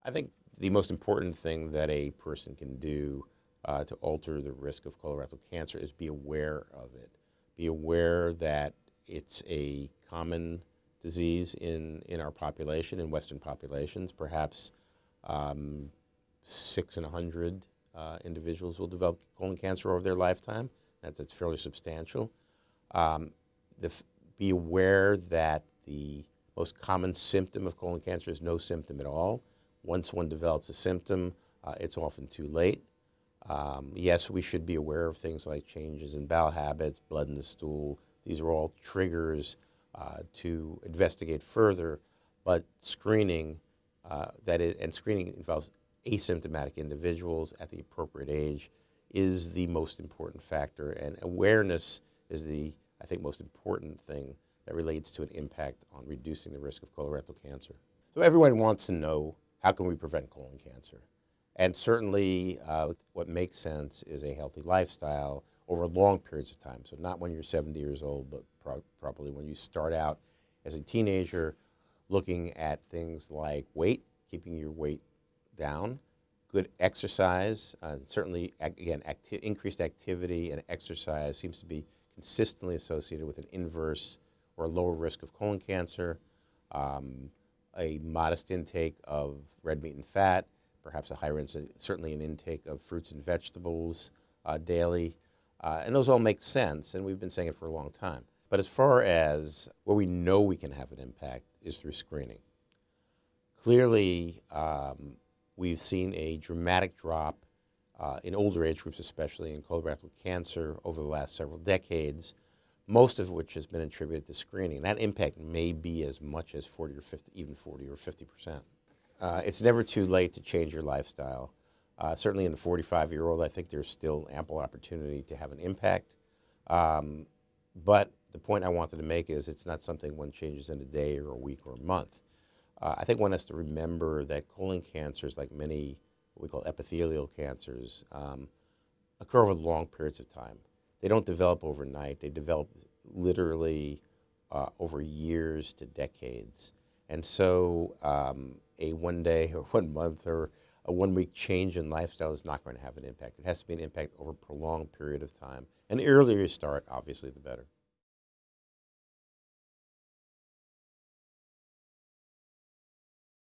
I think the most important thing that a person can do to alter the risk of colorectal cancer is be aware of it. Be aware that it's a common disease in our population, in Western populations. Perhaps 6 in 100 individuals will develop colon cancer over their lifetime. That's fairly substantial. Be aware that the most common symptom of colon cancer is no symptom at all. Once one develops a symptom, it's often too late. Yes, we should be aware of things like changes in bowel habits, blood in the stool. These are all triggers to investigate further, but screening, screening involves asymptomatic individuals at the appropriate age, is the most important factor, and awareness is I think, most important thing that relates to an impact on reducing the risk of colorectal cancer. So everyone wants to know, how can we prevent colon cancer? And certainly what makes sense is a healthy lifestyle over long periods of time. So not when you're 70 years old, but probably when you start out as a teenager, looking at things like weight, keeping your weight down, good exercise, certainly, again, increased activity and exercise seems to be consistently associated with an inverse or lower risk of colon cancer, a modest intake of red meat and fat, perhaps a higher certainly an intake of fruits and vegetables daily, and those all make sense, and we've been saying it for a long time. But as far as where we know we can have an impact is through screening. Clearly, we've seen a dramatic drop in older age groups, especially in colorectal cancer over the last several decades, most of which has been attributed to screening. That impact may be as much as 40 or 50, even 40 or 50%. It's never too late to change your lifestyle. Certainly in the 45-year-old, I think there's still ample opportunity to have an impact. But the point I wanted to make is it's not something one changes in a day or a week or a month. I think one has to remember that colon cancers, like many what we call epithelial cancers, occur over long periods of time. They don't develop overnight. They develop literally over years to decades. And so a 1 day or 1 month or a 1 week change in lifestyle is not going to have an impact. It has to be an impact over a prolonged period of time. And the earlier you start, obviously, the better.